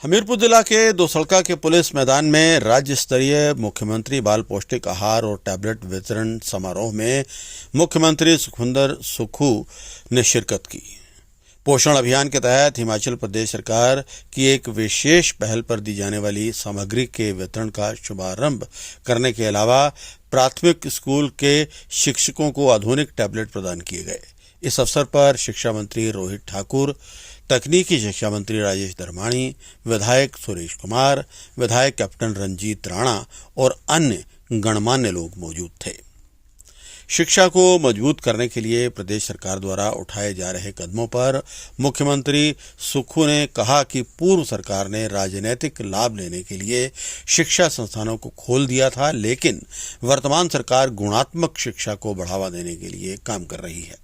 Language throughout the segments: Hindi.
हमीरपुर जिला के दोसड़का के पुलिस मैदान में राज्य स्तरीय मुख्यमंत्री बाल पौष्टिक आहार और टैबलेट वितरण समारोह में मुख्यमंत्री सुखविंदर सुक्खू ने शिरकत की। पोषण अभियान के तहत हिमाचल प्रदेश सरकार की एक विशेष पहल पर दी जाने वाली सामग्री के वितरण का शुभारंभ करने के अलावा प्राथमिक स्कूल के शिक्षकों को आधुनिक टैबलेट प्रदान किए गए। इस अवसर पर शिक्षा मंत्री रोहित ठाकुर, तकनीकी शिक्षा मंत्री राजेश धर्माणी, विधायक सुरेश कुमार, विधायक कैप्टन रंजीत राणा और अन्य गणमान्य लोग मौजूद थे। शिक्षा को मजबूत करने के लिए प्रदेश सरकार द्वारा उठाए जा रहे कदमों पर मुख्यमंत्री सुक्खू ने कहा कि पूर्व सरकार ने राजनीतिक लाभ लेने के लिए शिक्षा संस्थानों को खोल दिया था, लेकिन वर्तमान सरकार गुणात्मक शिक्षा को बढ़ावा देने के लिए काम कर रही है।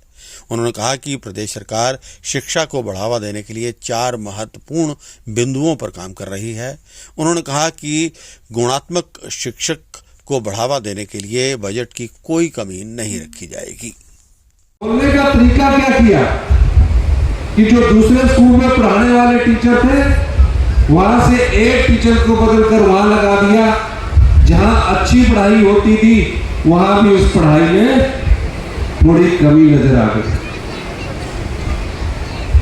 उन्होंने कहा कि प्रदेश सरकार शिक्षा को बढ़ावा देने के लिए 4 महत्वपूर्ण बिंदुओं पर काम कर रही है। उन्होंने कहा कि गुणात्मक शिक्षक को बढ़ावा देने के लिए बजट की कोई कमी नहीं रखी जाएगी। बोलने का तरीका क्या किया कि जो दूसरे स्कूल में पढ़ाने वाले टीचर थे वहां से एक टीचर को बदलकर वहां लगा दिया। जहां अच्छी पढ़ाई होती थी वहां भी उस पढ़ाई में थोड़ी कमी नजर आ गई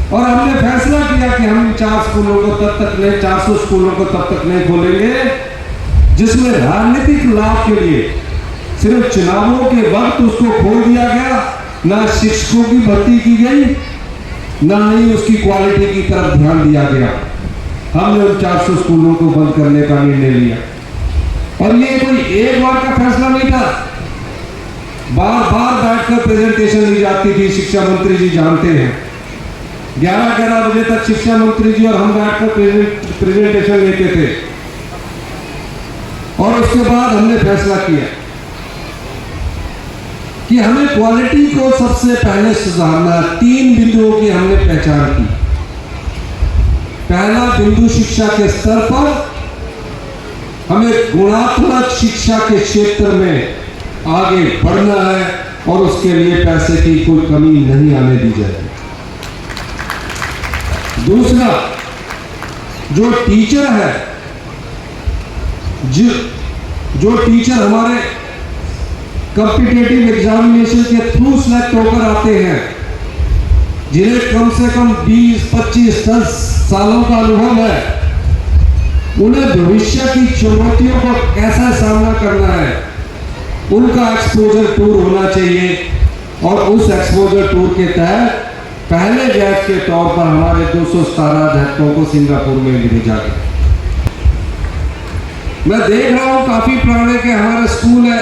और हमने फैसला किया कि हम 4 स्कूलों को तब तक नहीं 400 स्कूलों को तब तक नहीं खोलेंगे जिसमें राजनीतिक लाभ के लिए सिर्फ चुनावों के वक्त उसको खोल दिया गया। ना शिक्षकों की भर्ती की गई, ना ही उसकी क्वालिटी की तरफ ध्यान दिया गया। हमने उन 400 स्कूलों को बंद करने का निर्णय लिया और ये कोई एक बार का फैसला नहीं था। बार बार बैठकर प्रेजेंटेशन दी जाती थी। शिक्षा मंत्री जी जानते हैं 11-11 बजे तक शिक्षा मंत्री जी और हम बैठकर प्रेजेंटेशन लेते थे और उसके बाद हमने फैसला किया कि हमें क्वालिटी को सबसे पहले सुधारना। 3 बिंदुओं की हमने पहचान की। पहला बिंदु शिक्षा के स्तर पर हमें गुणात्मक शिक्षा के क्षेत्र में आगे बढ़ना है और उसके लिए पैसे की कोई कमी नहीं आने दी जाएगी। दूसरा, जो टीचर है, जो टीचर हमारे कॉम्पिटिटिव एग्जामिनेशन के थ्रू सिलेक्ट होकर आते हैं, जिन्हें कम से कम 20, 25, 10 सालों का अनुभव है, उन्हें भविष्य की चुनौतियों का कैसा सामना करना है, उनका एक्सपोजर टूर होना चाहिए। और उस एक्सपोजर टूर के तहत पहले बैच के तौर पर हमारे 217 अध्यापकों को सिंगापुर में भेजा गया। मैं देख रहा हूं काफी पुराने के हमारे स्कूल है,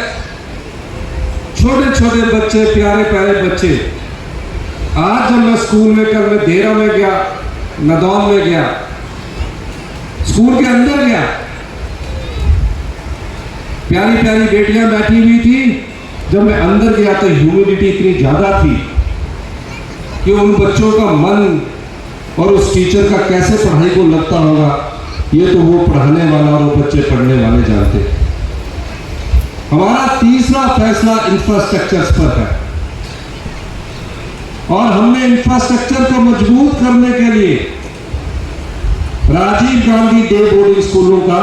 छोटे छोटे बच्चे, प्यारे प्यारे बच्चे। आज जब मैं स्कूल में कल मैं देरा में गया, नदौन में गया, स्कूल के अंदर गया, प्यारी प्यारी बेटियां बैठी हुई थी। जब मैं अंदर गया तो ह्यूमिडिटी इतनी ज्यादा थी कि उन बच्चों का मन और उस टीचर का कैसे पढ़ाई को लगता होगा, ये तो वो पढ़ाने वाला और वो बच्चे पढ़ने वाले जानते। हमारा तीसरा फैसला इंफ्रास्ट्रक्चर पर है और हमने इंफ्रास्ट्रक्चर को मजबूत करने के लिए राजीव गांधी डे बोर्डिंग स्कूलों का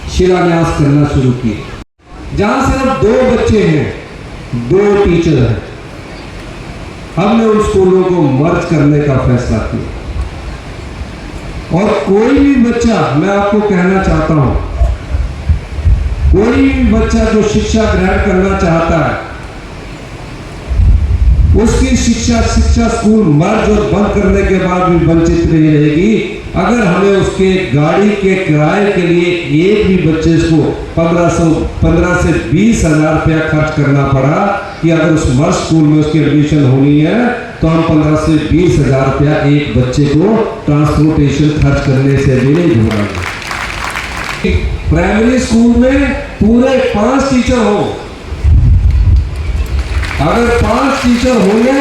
शिलान्यास करना शुरू किया। जहां सिर्फ 2 बच्चे हैं, 2 टीचर हैं, हमने उन स्कूलों को मर्ज करने का फैसला किया। और कोई भी बच्चा, मैं आपको कहना चाहता हूं, कोई भी बच्चा जो शिक्षा ग्रहण करना चाहता है, उसकी शिक्षा स्कूल मर्ज और बंद करने के बाद भी वंचित नहीं रहेगी। अगर हमें उसके गाड़ी के किराए के लिए एक भी बच्चे को 15 से 20 हजार रुपया खर्च करना पड़ा कि अगर उस मर्ज स्कूल में उसकी एडमिशन होनी है तो हम 15 से 20 हजार रुपया एक बच्चे को ट्रांसपोर्टेशन खर्च करने से भी नहीं ढूंढेंगे। प्राइमरी स्कूल में पूरे 5 टीचर हो, अगर 5 टीचर होंगे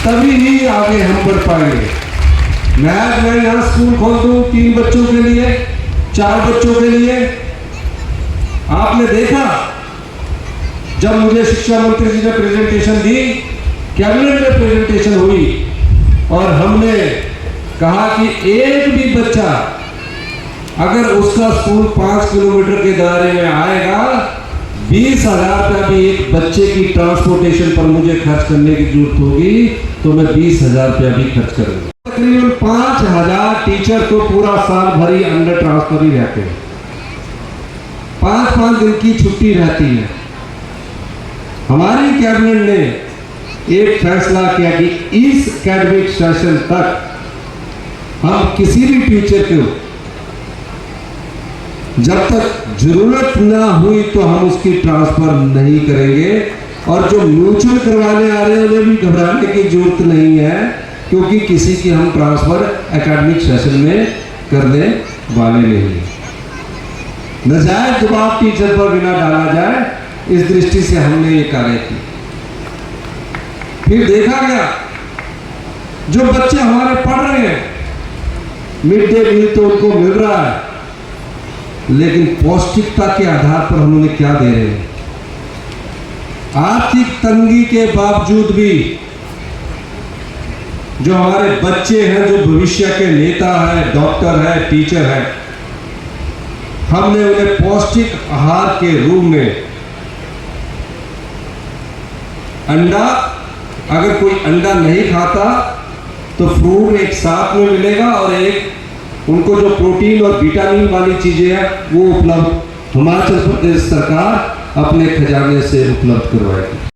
तभी ही आगे हम बढ़ पाएंगे। मैं यहां स्कूल खोल दूं 3 बच्चों के लिए, 4 बच्चों के लिए। आपने देखा जब मुझे शिक्षा मंत्री जी ने प्रेजेंटेशन दी, कैबिनेट में प्रेजेंटेशन हुई और हमने कहा कि एक भी बच्चा अगर उसका स्कूल 5 किलोमीटर के दायरे में आएगा, 20,000 रुपया भी एक बच्चे की ट्रांसपोर्टेशन पर मुझे खर्च करने की जरूरत होगी तो मैं 20,000 रुपया भी खर्च करूंगा। तकरीबन 5,000 टीचर तो पूरा साल भर ही अंडर ट्रांसफर ही रहते हैं, 5-5 दिन की छुट्टी रहती है। हमारी कैबिनेट ने एक फैसला किया कि इस एकेडमिक सेशन तक हम किसी भी टीचर को जब तक जरूरत ना हुई तो हम उसकी ट्रांसफर नहीं करेंगे, और जो म्यूचुअल करवाने आ रहे हैं उन्हें भी घबराने की जरूरत नहीं है, क्योंकि किसी की हम ट्रांसफर एकेडमिक सेशन में करने वाले नहीं हैं। नाजायज दबाव टीचर पर बिना डाला जाए, इस दृष्टि से हमने ये कार्य किया। फिर देखा गया जो बच्चे हमारे पढ़ रहे हैं, मिड डे मील तो उनको मिल रहा है, लेकिन पौष्टिकता के आधार पर हम उन्हें क्या दे रहे हैं। आर्थिक तंगी के बावजूद भी जो हमारे बच्चे हैं, जो भविष्य के नेता है, डॉक्टर है, टीचर है, हमने उन्हें पौष्टिक आहार के रूप में अंडा, अगर कोई अंडा नहीं खाता तो फ्रूट एक साथ में मिलेगा, और एक उनको जो प्रोटीन और विटामिन वाली चीजें हैं वो उपलब्ध हिमाचल प्रदेश सरकार अपने खजाने से उपलब्ध करवाएगी।